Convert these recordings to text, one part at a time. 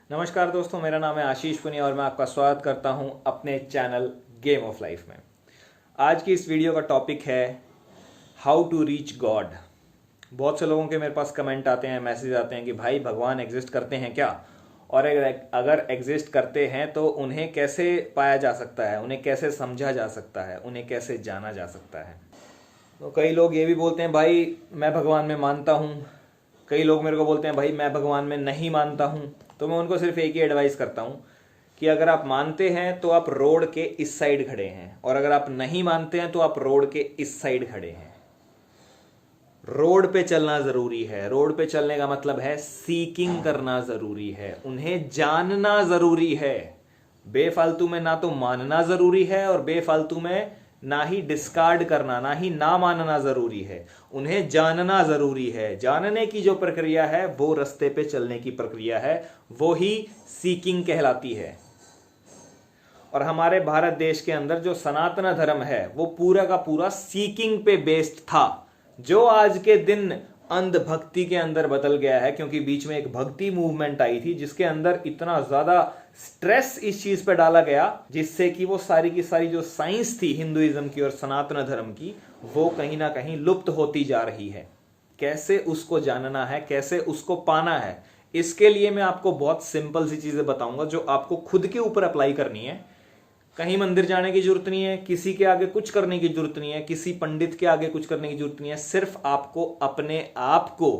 नमस्कार दोस्तों, मेरा नाम है आशीष पुनिया और मैं आपका स्वागत करता हूं अपने चैनल गेम ऑफ लाइफ में। आज की इस वीडियो का टॉपिक है हाउ टू रीच गॉड। बहुत से लोगों के मेरे पास कमेंट आते हैं, मैसेज आते हैं कि भाई भगवान एग्जिस्ट करते हैं क्या, और अगर एग्जिस्ट करते हैं तो उन्हें कैसे पाया जा सकता है, उन्हें कैसे समझा जा सकता है, उन्हें कैसे जाना जा सकता है। तो कई लोग ये भी बोलते हैं भाई मैं भगवान में मानता हूँ, कई लोग मेरे को बोलते हैं भाई मैं भगवान में नहीं मानता हूँ। तो मैं उनको सिर्फ एक ही एडवाइस करता हूँ कि अगर आप मानते हैं तो आप रोड के इस साइड खड़े हैं, और अगर आप नहीं मानते हैं तो आप रोड के इस साइड खड़े हैं। रोड पे चलना जरूरी है। रोड पे चलने का मतलब है सीकिंग करना जरूरी है, उन्हें जानना जरूरी है। बेफालतू में ना तो मानना जरूरी है और बेफालतू में ना ही डिस्कार्ड करना, ना ही ना मानना जरूरी है। उन्हें जानना जरूरी है। जानने की जो प्रक्रिया है वो रास्ते पे चलने की प्रक्रिया है, वो ही सीकिंग कहलाती है। और हमारे भारत देश के अंदर जो सनातन धर्म है वो पूरा का पूरा सीकिंग पे बेस्ड था, जो आज के दिन अंधभक्ति के अंदर बदल गया है। क्योंकि बीच में एक भक्ति मूवमेंट आई थी जिसके अंदर इतना ज्यादा स्ट्रेस इस चीज पे डाला गया जिससे कि वो सारी की सारी जो साइंस थी हिंदुइज्म की और सनातन धर्म की, वो कहीं ना कहीं लुप्त होती जा रही है। कैसे उसको जानना है, कैसे उसको पाना है, इसके लिए मैं आपको बहुत सिंपल सी चीजें बताऊंगा जो आपको खुद के ऊपर अप्लाई करनी है। कहीं मंदिर जाने की जरूरत नहीं है, किसी के आगे कुछ करने की जरूरत नहीं है, किसी पंडित के आगे कुछ करने की जरूरत नहीं है। सिर्फ आपको अपने आप को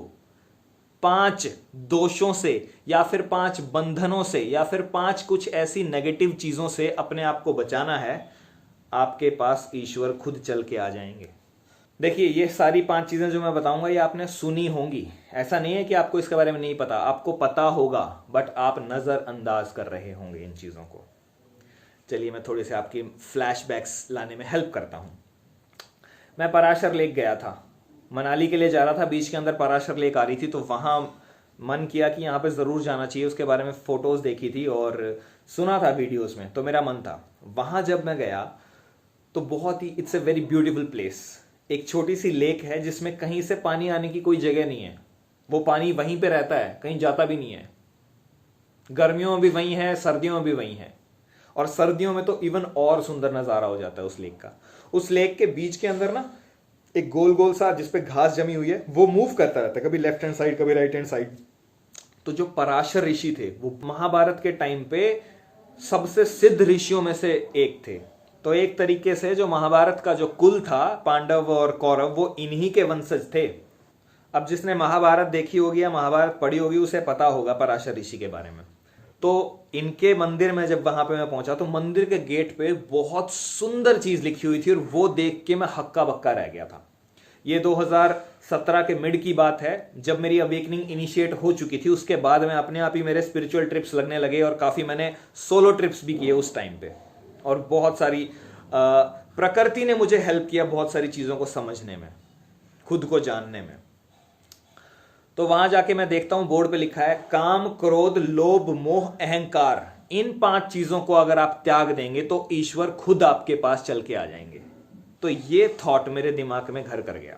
5 दोषों से या फिर 5 बंधनों से या फिर 5 कुछ ऐसी नेगेटिव चीजों से अपने आप को बचाना है। आपके पास ईश्वर खुद चल के आ जाएंगे। देखिए, ये सारी 5 चीजें जो मैं बताऊंगा ये आपने सुनी होंगी। ऐसा नहीं है कि आपको इसके बारे में नहीं पता, आपको पता होगा, बट आप नजरअंदाज कर रहे होंगे इन चीजों को। चलिए मैं थोड़ी सी आपकी फ्लैशबैक्स लाने में हेल्प करता हूं। मैं पराशर लेक गया था, मनाली के लिए जा रहा था। बीच के अंदर पराशर लेक आ रही थी तो वहां मन किया कि यहाँ पे जरूर जाना चाहिए। उसके बारे में फोटोज देखी थी और सुना था वीडियोस में, तो मेरा मन था। वहां जब मैं गया तो बहुत ही it's a very beautiful place. एक छोटी सी लेक है जिसमें कहीं से पानी आने की कोई जगह नहीं है। वो पानी वहीं पे रहता है, कहीं जाता भी नहीं है। गर्मियों में भी वहीं है, सर्दियों में भी वहीं है, और सर्दियों में तो इवन और सुंदर नजारा हो जाता है उस लेक का। उस लेक के बीच के अंदर ना एक गोल गोल सा जिसपे घास जमी हुई है, वो मूव करता रहता है, कभी लेफ्ट हैंड साइड कभी राइट हैंड साइड। तो जो पराशर ऋषि थे वो महाभारत के टाइम पे सबसे सिद्ध ऋषियों में से एक थे। तो एक तरीके से जो महाभारत का जो कुल था, पांडव और कौरव, वो इन्हीं के वंशज थे। अब जिसने महाभारत देखी होगी या महाभारत पढ़ी होगी उसे पता होगा पराशर ऋषि के बारे में। तो इनके मंदिर में जब वहां पे मैं पहुंचा तो मंदिर के गेट पे बहुत सुंदर चीज लिखी हुई थी और वो देख के मैं हक्का बक्का रह गया था। ये 2017 के मिड की बात है, जब मेरी अवेकनिंग इनिशिएट हो चुकी थी। उसके बाद में अपने आप ही मेरे स्पिरिचुअल ट्रिप्स लगने लगे और काफी मैंने सोलो ट्रिप्स भी किए उस टाइम पे। और बहुत सारी प्रकृति ने मुझे हेल्प किया बहुत सारी चीजों को समझने में, खुद को जानने में। तो वहां जाके मैं देखता हूं बोर्ड पे लिखा है काम, क्रोध, लोभ, मोह, अहंकार। इन 5 चीजों को अगर आप त्याग देंगे तो ईश्वर खुद आपके पास चल के आ जाएंगे। तो ये थॉट मेरे दिमाग में घर कर गया।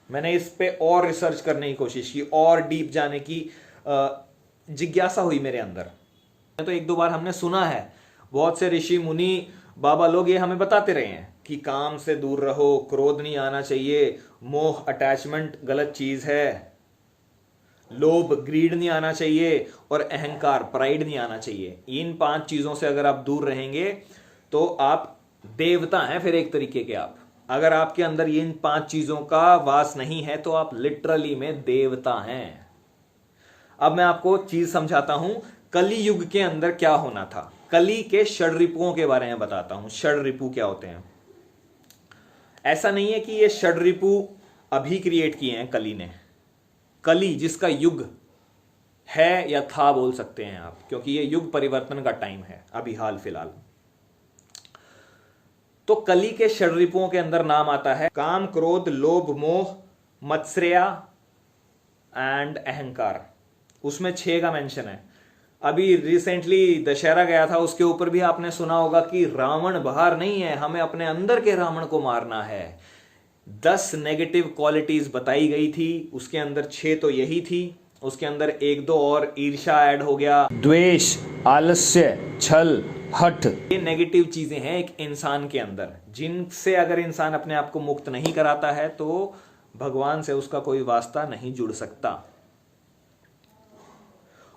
मैंने इस पे और रिसर्च करने की कोशिश की और डीप जाने की जिज्ञासा हुई मेरे अंदर। तो 1-2 बार हमने सुना है, बहुत से ऋषि मुनि बाबा लोग ये हमें बताते रहे हैं कि काम से दूर रहो, क्रोध नहीं आना चाहिए, मोह अटैचमेंट गलत चीज है, लोभ ग्रीड नहीं आना चाहिए, और अहंकार प्राइड नहीं आना चाहिए। इन 5 चीजों से अगर आप दूर रहेंगे तो आप देवता हैं फिर एक तरीके के। आप अगर आपके अंदर इन 5 चीजों का वास नहीं है तो आप लिटरली में देवता हैं। अब मैं आपको चीज समझाता हूं कली युग के अंदर क्या होना था। कली के षड्रिपुओं के बारे में बताता हूं। षड्रिपु क्या होते हैं? ऐसा नहीं है कि ये षड्रिपु अभी क्रिएट किए हैं कली ने। कली जिसका युग है या था बोल सकते हैं आप, क्योंकि ये युग परिवर्तन का टाइम है अभी हाल फिलहाल। तो कली के षड्रिपुओं के अंदर नाम आता है काम, क्रोध, लोभ, मोह, मत्सर्या एंड अहंकार। उसमें 6 का मेंशन है। अभी रिसेंटली दशहरा गया था, उसके ऊपर भी आपने सुना होगा कि रावण बाहर नहीं है, हमें अपने अंदर के रावण को मारना है। 10 नेगेटिव क्वालिटीज बताई गई थी, उसके अंदर 6 तो यही थी। उसके अंदर एक दो और ईर्ष्या ऐड हो गया, द्वेष, आलस्य, छल, हठ, ये नेगेटिव चीजें हैं एक इंसान के अंदर, जिनसे अगर इंसान अपने आप को मुक्त नहीं कराता है तो भगवान से उसका कोई वास्ता नहीं जुड़ सकता।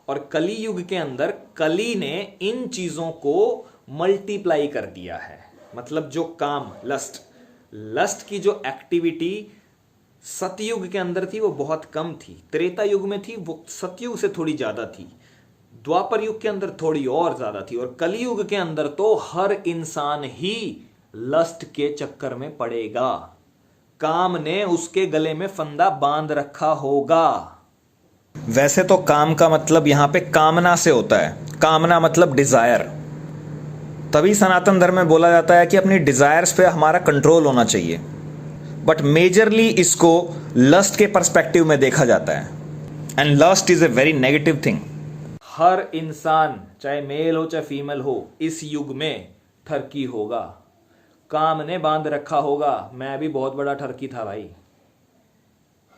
और कली युग के अंदर कली ने इन चीजों को मल्टीप्लाई कर दिया है। मतलब जो काम, लस्ट की जो एक्टिविटी सतयुग के अंदर थी वो बहुत कम थी, त्रेता युग में थी, वो सतयुग से थोड़ी ज्यादा थी, द्वापर युग के अंदर थोड़ी और ज्यादा थी, और कलयुग के अंदर तो हर इंसान ही लस्ट के चक्कर में पड़ेगा। काम ने उसके गले में फंदा बांध रखा होगा। वैसे तो काम का मतलब यहां पे कामना से होता है, कामना मतलब डिजायर। तभी सनातन धर्म में बोला जाता है कि अपनी डिजायर्स पे हमारा कंट्रोल होना चाहिए, बट मेजरली इसको लस्ट के पर्सपेक्टिव में देखा जाता है, and lust is a very negative thing. हर इंसान चाहे मेल हो चाहे फीमेल हो इस युग में ठरकी होगा, काम ने बांध रखा होगा। मैं भी बहुत बड़ा ठरकी था भाई,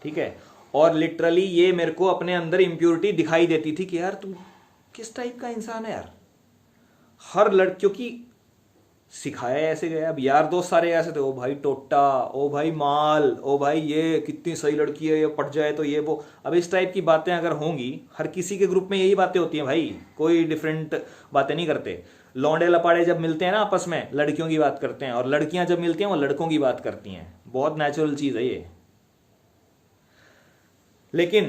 ठीक है। और लिटरली ये मेरे को अपने अंदर इंप्योरिटी दिखाई देती थी कि यार तू किस टाइप का इंसान है यार। हर लड़कियों की सिखाया ऐसे गया, अब यार दोस्त सारे ऐसे थे, ओ भाई टोटा, ओ भाई माल, ओ भाई ये कितनी सही लड़की है, ये पट जाए तो ये वो। अब इस टाइप की बातें अगर होंगी, हर किसी के ग्रुप में यही बातें होती हैं भाई, कोई डिफरेंट बातें नहीं करते। लौंडे लपाड़े जब मिलते हैं ना आपस में, लड़कियों की बात करते हैं, और लड़कियां जब मिलती हैं वो लड़कों की बात करती हैं। बहुत नेचुरल चीज है ये। लेकिन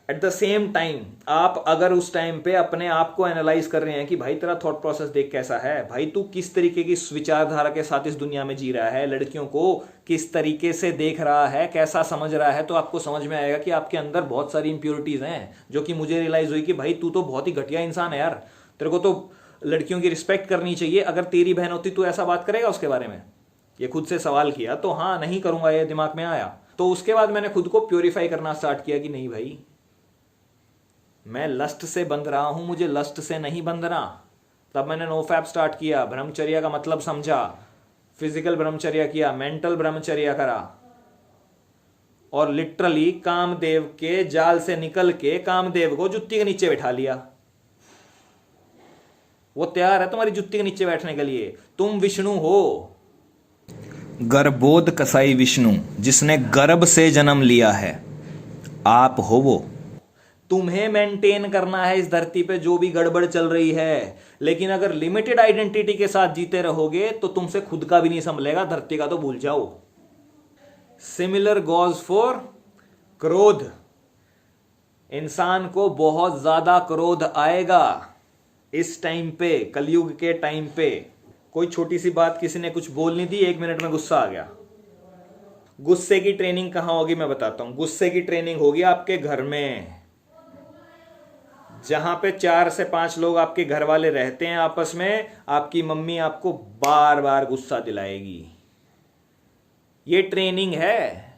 एट द सेम टाइम आप अगर उस टाइम पे अपने आप को एनालाइज कर रहे हैं कि भाई तेरा थॉट प्रोसेस देख कैसा है, भाई तू किस तरीके की विचारधारा के साथ इस दुनिया में जी रहा है, लड़कियों को किस तरीके से देख रहा है, कैसा समझ रहा है, तो आपको समझ में आएगा कि आपके अंदर बहुत सारी इंप्योरिटीज हैं। जो कि मुझे रियलाइज हुई कि भाई तू तो बहुत ही घटिया इंसान है यार, तेरे को तो लड़कियों की रिस्पेक्ट करनी चाहिए। अगर तेरी बहन होती तू ऐसा बात करेगा उसके बारे में? ये खुद से सवाल किया तो हाँ नहीं करूंगा, ये दिमाग में आया। तो उसके बाद मैंने खुद को प्योरीफाई करना स्टार्ट किया कि नहीं भाई, मैं लस्ट से बंध रहा हूं, मुझे लस्ट से नहीं बंधना। तब मैंने नो फैप स्टार्ट किया, ब्रह्मचर्य का मतलब समझा, फिजिकल ब्रह्मचर्य किया, मेंटल ब्रह्मचर्य करा, और लिटरली कामदेव के जाल से निकल के कामदेव को जुत्ती के नीचे बैठा लिया। वो तैयार है तुम्हारी जुत्ती के नीचे बैठने के लिए। तुम विष्णु हो, गर्भोद कसाई विष्णु, जिसने गर्भ से जन्म लिया है, आप हो वो। तुम्हें मेंटेन करना है इस धरती पे जो भी गड़बड़ चल रही है, लेकिन अगर लिमिटेड आइडेंटिटी के साथ जीते रहोगे तो तुमसे खुद का भी नहीं संभलेगा, धरती का तो भूल जाओ। सिमिलर गोज फॉर क्रोध। इंसान को बहुत ज्यादा क्रोध आएगा इस टाइम पे, कलयुग के टाइम पे। कोई छोटी सी बात किसी ने कुछ बोल नहीं दी, 1 मिनट में गुस्सा आ गया। गुस्से की ट्रेनिंग कहां होगी मैं बताता हूं। गुस्से की ट्रेनिंग होगी आपके घर में, जहां पे 4 से 5 लोग आपके घर वाले रहते हैं आपस में। आपकी मम्मी आपको बार बार गुस्सा दिलाएगी। ये ट्रेनिंग है।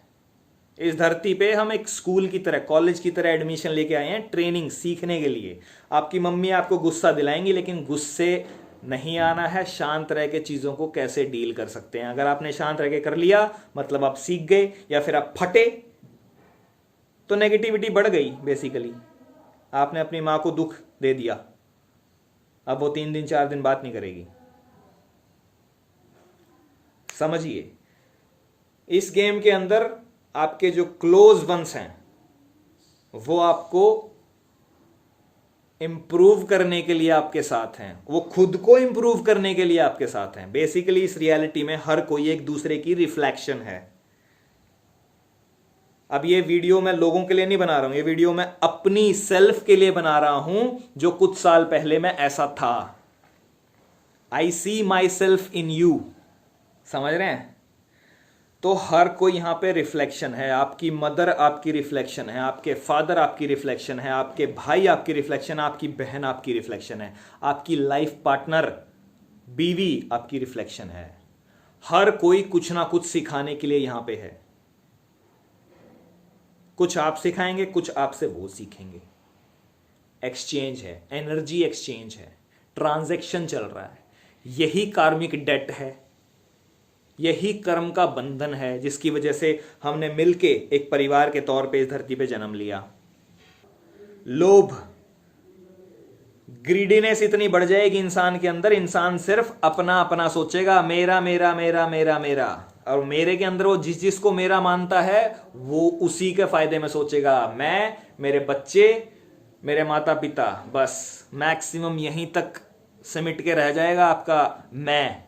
इस धरती पे हम एक स्कूल की तरह, कॉलेज की तरह एडमिशन लेके आए हैं, ट्रेनिंग सीखने के लिए। आपकी मम्मी आपको गुस्सा दिलाएंगी, लेकिन गुस्से नहीं आना है, शांत रह के चीजों को कैसे डील कर सकते हैं। अगर आपने शांत रह के कर लिया मतलब आप सीख गए, या फिर आप फटे तो नेगेटिविटी बढ़ गई। बेसिकली आपने अपनी मां को दुख दे दिया, अब वो 3 दिन 4 दिन बात नहीं करेगी। समझिए, इस गेम के अंदर आपके जो क्लोज वंस हैं वो आपको इंप्रूव करने के लिए आपके साथ हैं, वो खुद को इंप्रूव करने के लिए आपके साथ हैं। बेसिकली इस रियलिटी में हर कोई एक दूसरे की रिफ्लेक्शन है। अब ये वीडियो मैं लोगों के लिए नहीं बना रहा हूं, ये वीडियो मैं अपनी सेल्फ के लिए बना रहा हूं, जो कुछ साल पहले मैं ऐसा था। आई सी माई सेल्फ इन यू। समझ रहे हैं? तो हर कोई यहां पे रिफ्लेक्शन है। आपकी मदर आपकी रिफ्लेक्शन है, आपके फादर आपकी रिफ्लेक्शन है, आपके भाई आपकी रिफ्लेक्शन है, आपकी बहन आपकी रिफ्लेक्शन है, आपकी लाइफ पार्टनर बीवी आपकी रिफ्लेक्शन है। हर कोई कुछ ना कुछ सिखाने के लिए यहां पे है। कुछ आप सिखाएंगे, कुछ आपसे वो सीखेंगे। एक्सचेंज है, एनर्जी एक्सचेंज है, ट्रांजैक्शन चल रहा है। यही कार्मिक डेट है, यही कर्म का बंधन है, जिसकी वजह से हमने मिलके एक परिवार के तौर पे इस धरती पे जन्म लिया। लोभ, ग्रीडीनेस इतनी बढ़ जाएगी इंसान के अंदर, इंसान सिर्फ अपना अपना सोचेगा, मेरा मेरा मेरा मेरा मेरा, और मेरे के अंदर वो जिस जिसको मेरा मानता है वो उसी के फायदे में सोचेगा। मैं, मेरे बच्चे, मेरे माता पिता, बस मैक्सिमम यहीं तक सिमट के रह जाएगा आपका मैं।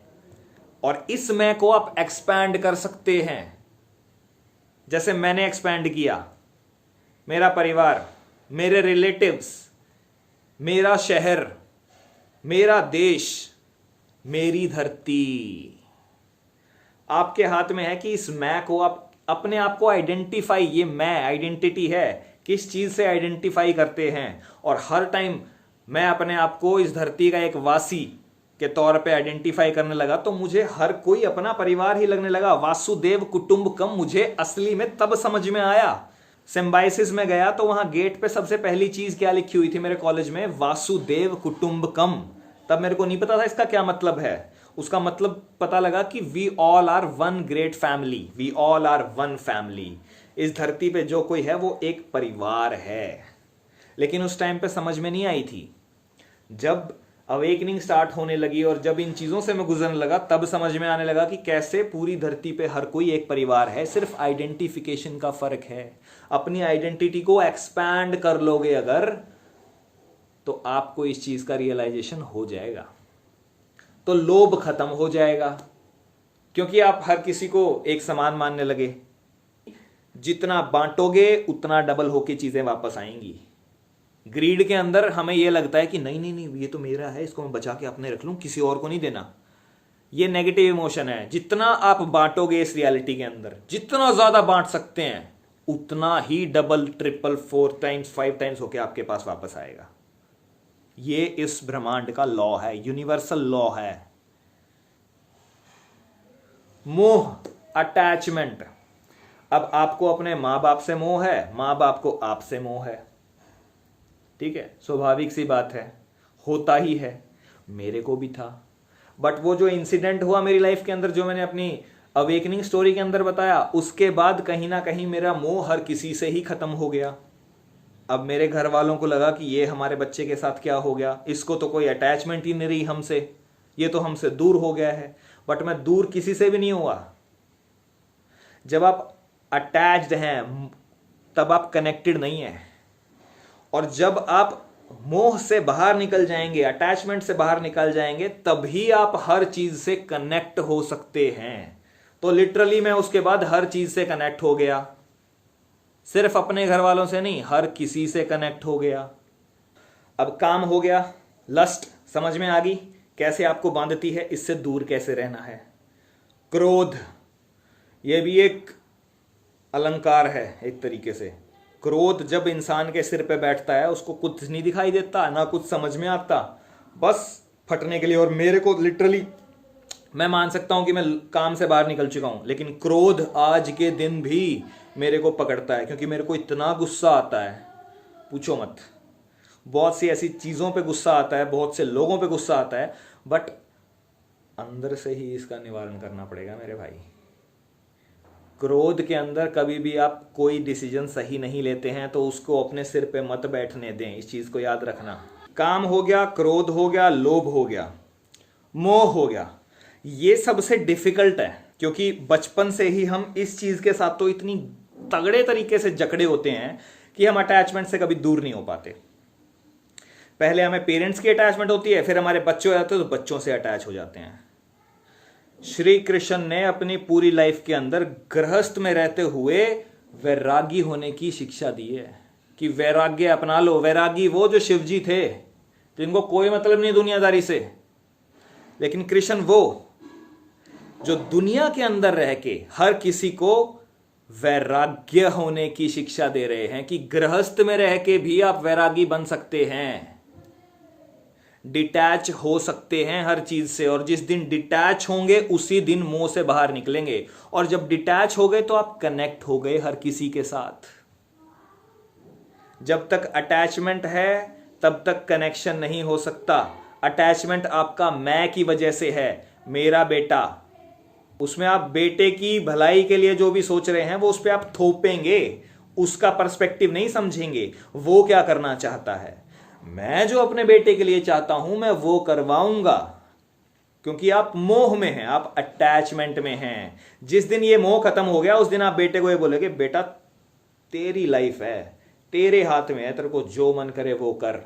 और इस मैं को आप एक्सपैंड कर सकते हैं, जैसे मैंने एक्सपैंड किया। मेरा परिवार, मेरे रिलेटिव्स, मेरा शहर, मेरा देश, मेरी धरती। आपके हाथ में है कि इस मैं को आप अपने आप को आइडेंटिफाई, ये मैं आइडेंटिटी है, किस चीज से आइडेंटिफाई करते हैं। और हर टाइम मैं अपने आप को इस धरती का एक वासी के तौर पे आइडेंटिफाई करने लगा तो मुझे हर कोई अपना परिवार ही लगने लगा। वासुदेव कुटुंबकम मुझे असली में तब समझ में आया। सिम्बाइसिस में गया तो वहां गेट पे सबसे पहली चीज क्या लिखी हुई थी मेरे कॉलेज में, वासुदेव कुटुंबकम। तब मेरे को नहीं पता था इसका क्या मतलब है। उसका मतलब पता लगा कि we all are one great family, we all are one family. इस धरती पे जो कोई है वो एक परिवार है। लेकिन उस टाइम पे समझ में नहीं आई थी। जब अवेकनिंग स्टार्ट होने लगी और जब इन चीजों से मैं गुजरने लगा तब समझ में आने लगा कि कैसे पूरी धरती पे हर कोई एक परिवार है, सिर्फ आइडेंटिफिकेशन का फर्क है। अपनी आइडेंटिटी को एक्सपैंड कर लोगे अगर, तो आपको इस चीज का रियलाइजेशन हो जाएगा। तो लोभ खत्म हो जाएगा, क्योंकि आप हर किसी को एक समान मानने लगे। जितना बांटोगे उतना डबल होके चीजें वापस आएंगी। ग्रीड के अंदर हमें यह लगता है कि नहीं नहीं नहीं, ये तो मेरा है, इसको मैं बचा के अपने रख लूं, किसी और को नहीं देना। ये नेगेटिव इमोशन है। जितना आप बांटोगे इस रियलिटी के अंदर, जितना ज्यादा बांट सकते हैं, उतना ही डबल, ट्रिपल, 4 टाइम्स, 5 टाइम्स होके आपके पास वापस आएगा। ये इस ब्रह्मांड का लॉ है, यूनिवर्सल लॉ है। मोह, अटैचमेंट। अब आपको अपने मां बाप से मोह है, मां बाप को आपसे मोह है। ठीक है, स्वाभाविक सी बात है, होता ही है, मेरे को भी था। बट वो जो इंसिडेंट हुआ मेरी लाइफ के अंदर, जो मैंने अपनी अवेकनिंग स्टोरी के अंदर बताया, उसके बाद कहीं ना कहीं मेरा मोह हर किसी से ही खत्म हो गया। अब मेरे घर वालों को लगा कि ये हमारे बच्चे के साथ क्या हो गया, इसको तो कोई अटैचमेंट ही नहीं रही हमसे, ये तो हमसे दूर हो गया है। बट मैं दूर किसी से भी नहीं हुआ। जब आप अटैच्ड हैं तब आप कनेक्टेड नहीं है। और जब आप मोह से बाहर निकल जाएंगे, अटैचमेंट से बाहर निकल जाएंगे, तभी आप हर चीज से कनेक्ट हो सकते हैं। तो लिटरली मैं उसके बाद हर चीज से कनेक्ट हो गया, सिर्फ अपने घर वालों से नहीं, हर किसी से कनेक्ट हो गया। अब काम हो गया, लस्ट समझ में आ गई कैसे आपको बांधती है, इससे दूर कैसे रहना है। क्रोध, यह भी एक अलंकार है एक तरीके से। क्रोध जब इंसान के सिर पे बैठता है, उसको कुछ नहीं दिखाई देता, ना कुछ समझ में आता, बस फटने के लिए। और मेरे को लिटरली, मैं मान सकता हूं कि मैं काम से बाहर निकल चुका हूं, लेकिन क्रोध आज के दिन भी मेरे को पकड़ता है, क्योंकि मेरे को इतना गुस्सा आता है, पूछो मत। बहुत सी ऐसी चीजों पे गुस्सा आता है, बहुत से लोगों पे गुस्सा आता है, बट अंदर से ही इसका निवारण करना पड़ेगा मेरे भाई। क्रोध के अंदर कभी भी आप कोई डिसीजन सही नहीं लेते हैं, तो उसको अपने सिर पे मत बैठने दें, इस चीज को याद रखना। काम हो गया, क्रोध हो गया, लोभ हो गया, मोह हो गया। ये सबसे डिफिकल्ट है, क्योंकि बचपन से ही हम इस चीज के साथ तो इतनी तगड़े तरीके से जकड़े होते हैं कि हम अटैचमेंट से कभी दूर नहीं हो पाते। पहले हमें पेरेंट्स की अटैचमेंट होती है, फिर हमारे बच्चे हो जाते हैं तो बच्चों से अटैच हो जाते हैं। श्री कृष्ण ने अपनी पूरी लाइफ के अंदर गृहस्थ में रहते हुए वैरागी होने की शिक्षा दी है कि वैराग्य अपना लो। वैरागी वो जो शिवजी थे, जिनको कोई मतलब नहीं दुनियादारी से, लेकिन कृष्ण वो जो दुनिया के अंदर रह के हर किसी को वैराग्य होने की शिक्षा दे रहे हैं कि गृहस्थ में रह के भी आप वैरागी बन सकते हैं, डिटैच हो सकते हैं हर चीज से। और जिस दिन डिटैच होंगे उसी दिन मोह से बाहर निकलेंगे। और जब डिटैच हो गए तो आप कनेक्ट हो गए हर किसी के साथ। जब तक अटैचमेंट है तब तक कनेक्शन नहीं हो सकता। अटैचमेंट आपका मैं की वजह से है, मेरा बेटा, उसमें आप बेटे की भलाई के लिए जो भी सोच रहे हैं वो उस पर आप थोपेंगे, उसका पर्सपेक्टिव नहीं समझेंगे, वो क्या करना चाहता है। मैं जो अपने बेटे के लिए चाहता हूं मैं वो करवाऊंगा, क्योंकि आप मोह में हैं, आप अटैचमेंट में हैं। जिस दिन ये मोह खत्म हो गया उस दिन आप बेटे को ये बोलोगे, बेटा तेरी लाइफ है, तेरे हाथ में है, तेरे को जो मन करे वो कर।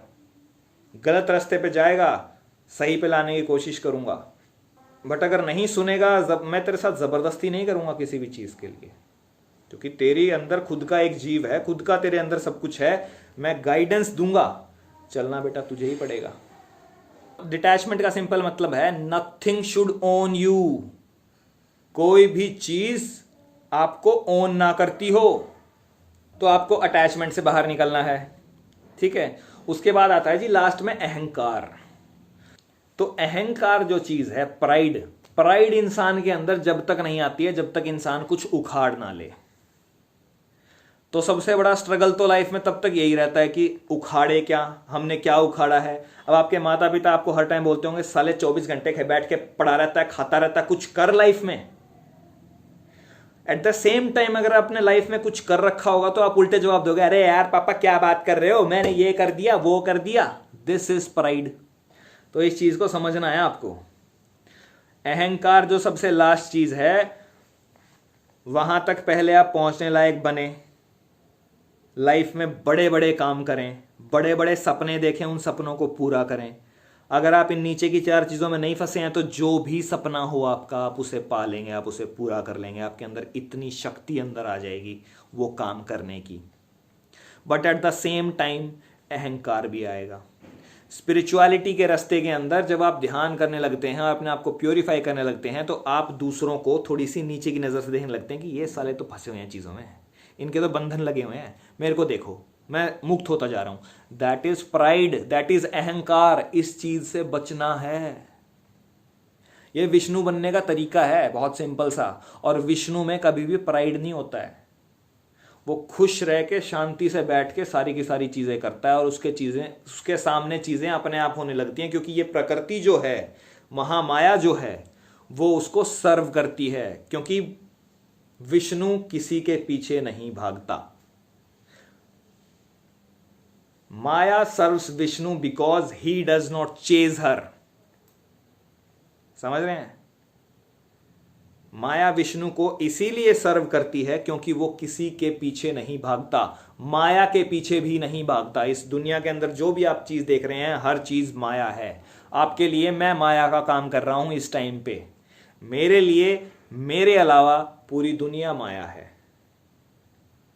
गलत रास्ते पे जाएगा, सही पे लाने की कोशिश करूंगा, बट अगर नहीं सुनेगा मैं तेरे साथ जबरदस्ती नहीं करूंगा किसी भी चीज के लिए, क्योंकि तेरे अंदर खुद का एक जीव है, खुद का तेरे अंदर सब कुछ है। मैं गाइडेंस दूंगा, चलना बेटा तुझे ही पड़ेगा। डिटैचमेंट का सिंपल मतलब है नथिंग शुड ओन यू। कोई भी चीज आपको ओन ना करती हो तो आपको अटैचमेंट से बाहर निकलना है, ठीक है। उसके बाद आता है जी लास्ट में अहंकार। तो अहंकार जो चीज है, प्राइड, प्राइड इंसान के अंदर जब तक नहीं आती है जब तक इंसान कुछ उखाड़ ना ले। तो सबसे बड़ा स्ट्रगल तो लाइफ में तब तक यही रहता है कि उखाड़े क्या, हमने क्या उखाड़ा है। अब आपके माता पिता आपको हर टाइम बोलते होंगे साले 24 घंटे बैठ के पड़ा रहता है, खाता रहता है, कुछ कर लाइफ में। एट द सेम टाइम अगर आपने लाइफ में कुछ कर रखा होगा तो आप उल्टे जवाब दोगे, अरे यार पापा क्या बात कर रहे हो, मैंने ये कर दिया वो कर दिया। This is pride. तो इस चीज को समझना है आपको। अहंकार जो सबसे लास्ट चीज है, वहां तक पहले आप पहुंचने लायक बने, लाइफ में बड़े बड़े काम करें, बड़े बड़े सपने देखें, उन सपनों को पूरा करें। अगर आप इन नीचे की 4 चीजों में नहीं फंसे हैं तो जो भी सपना हो आपका, आप उसे पा लेंगे, आप उसे पूरा कर लेंगे। आपके अंदर इतनी शक्ति अंदर आ जाएगी वो काम करने की। But at the same time अहंकार भी आएगा। स्पिरिचुअलिटी के रास्ते के अंदर जब आप ध्यान करने लगते हैं, अपने आप को प्योरीफाई करने लगते हैं, तो आप दूसरों को थोड़ी सी नीचे की नजर से देखने लगते हैं कि ये साले तो फंसे हुए हैं चीजों में, इनके तो बंधन लगे हुए हैं, मेरे को देखो मैं मुक्त होता जा रहा हूं। That is pride, that is अहंकार। इस चीज से बचना है। यह विष्णु बनने का तरीका है, बहुत सिंपल सा। और विष्णु में कभी भी प्राइड नहीं होता है। वो खुश रह के शांति से बैठ के सारी की सारी चीजें करता है और उसके सामने चीजें अपने आप होने लगती हैं, क्योंकि ये प्रकृति जो है, महामाया जो है, वो उसको सर्व करती है। क्योंकि विष्णु किसी के पीछे नहीं भागता। Maya serves Vishnu because he does not chase her. समझ रहे हैं? माया विष्णु को इसीलिए सर्व करती है क्योंकि वो किसी के पीछे नहीं भागता, माया के पीछे भी नहीं भागता। इस दुनिया के अंदर जो भी आप चीज देख रहे हैं, हर चीज माया है। आपके लिए मैं माया का काम कर रहा हूं इस टाइम पे। मेरे लिए, मेरे अलावा पूरी दुनिया माया है।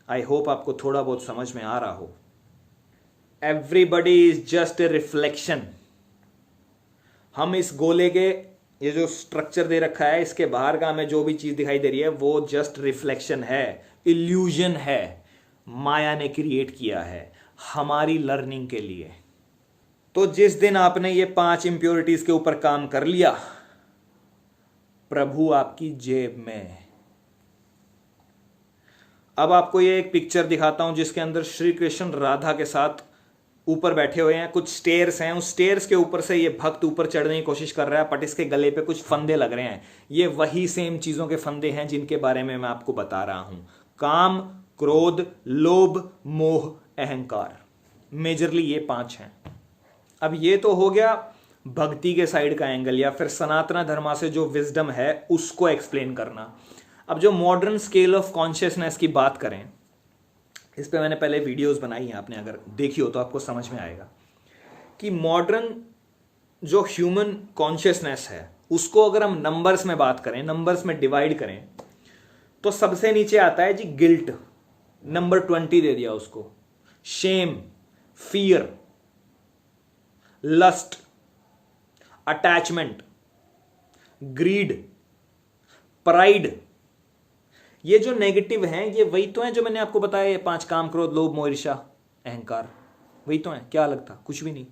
आई होप आपको थोड़ा बहुत समझ में आ रहा हो। Everybody is just a reflection. हम इस गोले के, ये जो स्ट्रक्चर दे रखा है, इसके बाहर का हमें जो भी चीज दिखाई दे रही है वो जस्ट रिफ्लेक्शन है, इल्यूजन है, माया ने क्रिएट किया है हमारी लर्निंग के लिए। तो जिस दिन आपने ये 5 इंप्योरिटीज के ऊपर काम कर लिया, प्रभु आपकी जेब में। अब आपको ये एक पिक्चर दिखाता हूं जिसके अंदर श्री कृष्ण राधा के साथ ऊपर बैठे हुए हैं। कुछ स्टेयर्स हैं, उस स्टेयर्स के ऊपर से ये भक्त ऊपर चढ़ने की कोशिश कर रहा है, बट इसके गले पे कुछ फंदे लग रहे हैं। ये वही सेम चीजों के फंदे हैं जिनके बारे में मैं आपको बता रहा हूं। काम, क्रोध, लोभ, मोह, अहंकार। मेजरली ये 5 हैं। अब ये तो हो गया भक्ति के साइड का एंगल, या फिर सनातन धर्मा से जो विजडम है उसको एक्सप्लेन करना। अब जो मॉडर्न स्केल ऑफ कॉन्शियसनेस की बात करें, इस पे मैंने पहले वीडियोस बनाई हैं, आपने अगर देखी हो तो आपको समझ में आएगा कि मॉडर्न जो ह्यूमन कॉन्शियसनेस है उसको अगर हम नंबर्स में बात करें, नंबर्स में डिवाइड करें, तो सबसे नीचे आता है जी गिल्ट, नंबर 20 दे दिया उसको। Shame, fear, lust, attachment, greed, pride. ये जो नेगेटिव हैं ये वही तो हैं जो मैंने आपको बताया, ये 5 काम, क्रोध, लोभ, मोह, ईर्ष्या, अहंकार, वही तो हैं। क्या अलग था? कुछ भी नहीं।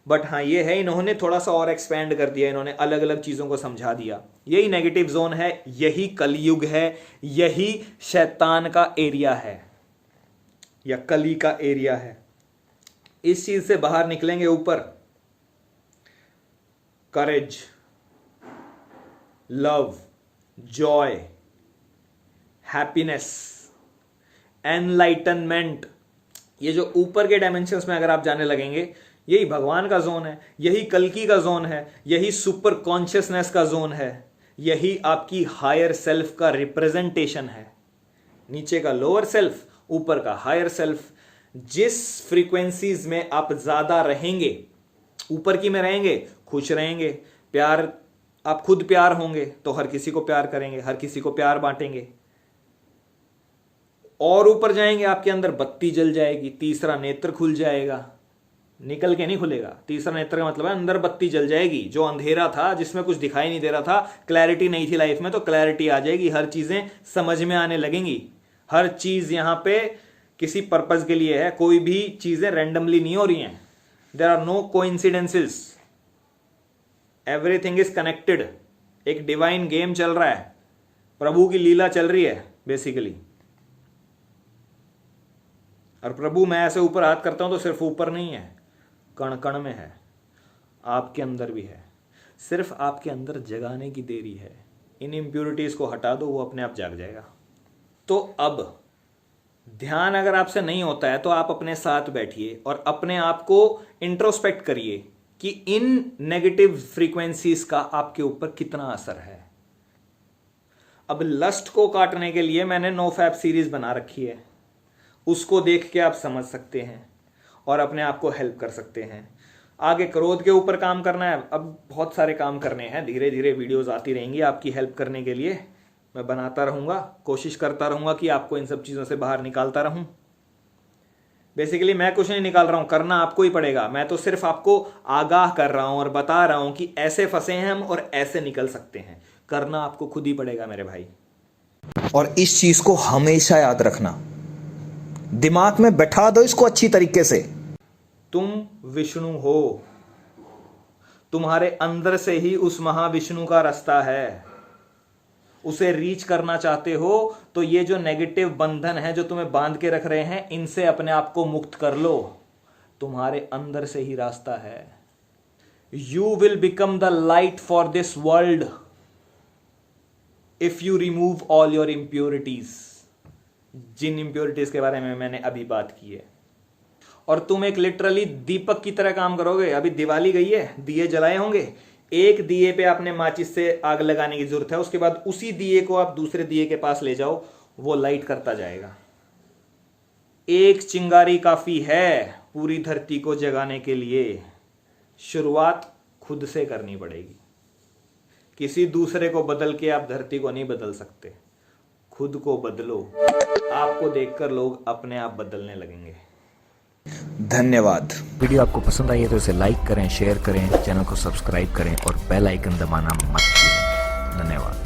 बट हाँ ये है, इन्होंने थोड़ा सा और एक्सपेंड कर दिया, इन्होंने अलग अलग चीजों को समझा दिया। यही नेगेटिव जोन है, यही कलयुग है, यही शैतान का एरिया है या कली का एरिया है। इस चीज से बाहर निकलेंगे ऊपर, करेज, लव, जॉय, हैप्पीनेस, एनलाइटनमेंट। ये जो ऊपर के डायमेंशंस में अगर आप जाने लगेंगे, यही भगवान का जोन है, यही कल्कि का जोन है, यही सुपर कॉन्शियसनेस का जोन है, यही आपकी हायर सेल्फ का रिप्रेजेंटेशन है। नीचे का लोअर सेल्फ, ऊपर का हायर सेल्फ। जिस फ्रीक्वेंसीज में आप ज्यादा रहेंगे, ऊपर की में रहेंगे, खुश रहेंगे, प्यार, आप खुद प्यार होंगे तो हर किसी को प्यार करेंगे, हर किसी को प्यार बांटेंगे। और ऊपर जाएंगे, आपके अंदर बत्ती जल जाएगी, तीसरा नेत्र खुल जाएगा, निकल के नहीं खुलेगा। तीसरा नेत्र का मतलब है अंदर बत्ती जल जाएगी। जो अंधेरा था, जिसमें कुछ दिखाई नहीं दे रहा था, क्लैरिटी नहीं थी लाइफ में, तो क्लैरिटी आ जाएगी, हर चीजें समझ में आने लगेंगी। हर चीज यहां पे किसी पर्पज के लिए है, कोई भी चीजें रैंडमली नहीं हो रही हैं। There are no coincidences, everything is connected. एक डिवाइन गेम चल रहा है, प्रभु की लीला चल रही है बेसिकली। और प्रभु, मैं ऐसे ऊपर हाथ करता हूं तो सिर्फ ऊपर नहीं है, कण कण में है, आपके अंदर भी है। सिर्फ आपके अंदर जगाने की देरी है। इन इम्प्योरिटीज को हटा दो, वो अपने आप जाग जाएगा। तो अब ध्यान अगर आपसे नहीं होता है तो आप अपने साथ बैठिए और अपने आप को इंट्रोस्पेक्ट करिए कि इन नेगेटिव फ्रीक्वेंसीज का आपके ऊपर कितना असर है। अब लस्ट को काटने के लिए मैंने नो फैप सीरीज बना रखी है, उसको देख के आप समझ सकते हैं और अपने आप को हेल्प कर सकते हैं। आगे क्रोध के ऊपर काम करना है, अब बहुत सारे काम करने हैं। धीरे धीरे वीडियोस आती रहेंगी आपकी हेल्प करने के लिए, मैं बनाता रहूँगा, कोशिश करता रहूँगा कि आपको इन सब चीज़ों से बाहर निकालता रहूँ। बेसिकली मैं कुछ नहीं निकाल रहा हूँ, करना आपको ही पड़ेगा। मैं तो सिर्फ आपको आगाह कर रहा हूँ और बता रहा हूँ कि ऐसे फंसे हैं हम और ऐसे निकल सकते हैं। करना आपको खुद ही पड़ेगा मेरे भाई। और इस चीज को हमेशा याद रखना, दिमाग में बैठा दो इसको अच्छी तरीके से। तुम विष्णु हो, तुम्हारे अंदर से ही उस महाविष्णु का रास्ता है। उसे रीच करना चाहते हो तो ये जो नेगेटिव बंधन है जो तुम्हें बांध के रख रहे हैं, इनसे अपने आप को मुक्त कर लो। तुम्हारे अंदर से ही रास्ता है। You will become the light for this world if you remove all your impurities. जिन इंप्योरिटीज के बारे में मैंने अभी बात की है। और तुम एक लिटरली दीपक की तरह काम करोगे। अभी दिवाली गई है, दिए जलाए होंगे, एक दिए पे आपने माचिस से आग लगाने की जरूरत है, उसके बाद उसी दिए को आप दूसरे दिए के पास ले जाओ, वो लाइट करता जाएगा। एक चिंगारी काफी है पूरी धरती को जगाने के लिए। शुरुआत खुद से करनी पड़ेगी। किसी दूसरे को बदल के आप धरती को नहीं बदल सकते, खुद को बदलो। आपको देखकर लोग अपने आप बदलने लगेंगे। धन्यवाद। वीडियो आपको पसंद आई है तो इसे लाइक करें, शेयर करें, चैनल को सब्सक्राइब करें और बेल आइकन दबाना मत भूलें। धन्यवाद।